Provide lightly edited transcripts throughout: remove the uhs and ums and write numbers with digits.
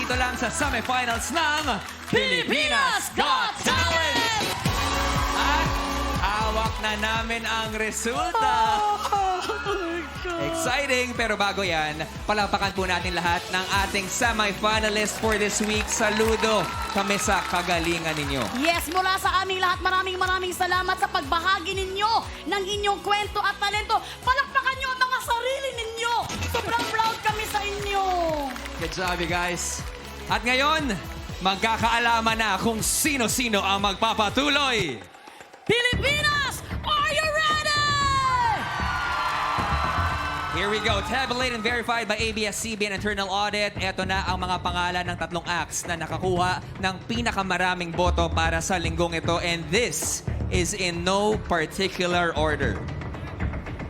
dito lang sa semifinals ng Pilipinas Got Talent! At hawak na namin ang resulta. Exciting, pero bago yan, palapakan po natin lahat ng ating semifinalists for this week. Saludo kami sa kagalingan ninyo. Yes, mula sa aming lahat, maraming salamat sa pagbahagi ninyo ng inyong kwento at talento. Palakpakan nyo ang mga sarili ninyo. Sobrang proud kami sa inyo. Good job, you guys. At ngayon, magkakaalaman na kung sino-sino ang magpapatuloy. Pilipinas, are you ready? Here we go. Tabulated and verified by ABS-CBN Internal Audit. Ito na ang mga pangalan ng tatlong acts na nakakuha ng pinakamaraming boto para sa linggong ito. And this is in no particular order.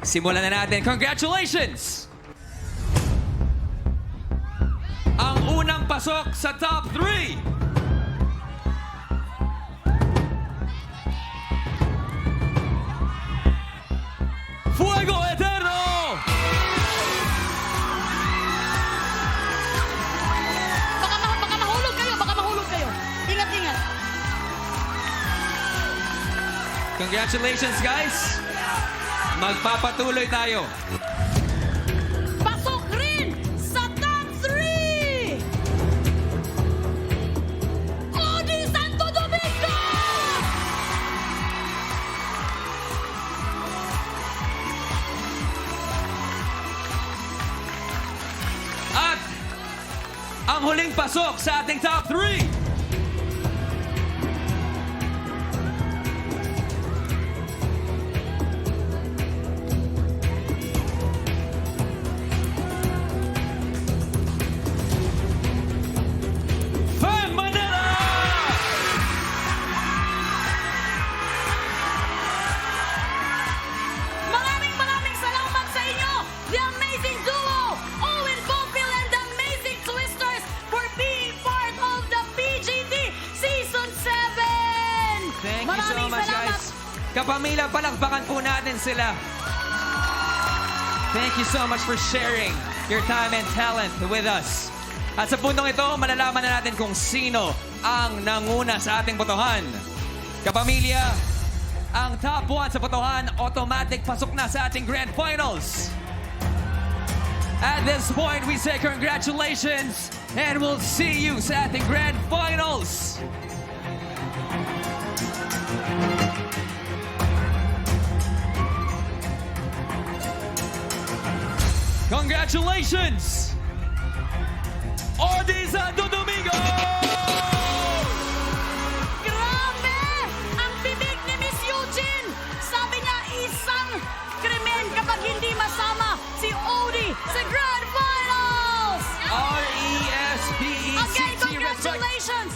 Simulan na natin. Congratulations! Ang unang pasok sa top 3. Fuego Eterno! Baka mahulog kayo. Ingat. Congratulations, guys! Magpapatuloy tayo. Pasok rin sa top 3! Odi Santo Domingo! At ang huling pasok sa ating top 3. Fam Manila! Maraming salamat sa inyo, the amazing duo, Owen Bopil and the amazing Twisters, for being part of the PGT Season 7! Thank you so much, guys. Kapamilya, palakpakan po natin sila. Thank you so much for sharing your time and talent with us. At sa puntong ito, malalaman na natin kung sino ang nanguna sa ating botohan. Kapamilya, ang top 1 sa botohan, automatic pasok na sa ating Grand Finals. At this point, we say congratulations and we'll see you sa ating Grand Finals. Congratulations! Odi Santo Domingo! Grabe! Ang bibig ni Miss Eugene! Sabi niya, isang krimen kapag hindi masama si Odie sa Grand Finals! R-E-S-P-E-C-T. Again, congratulations!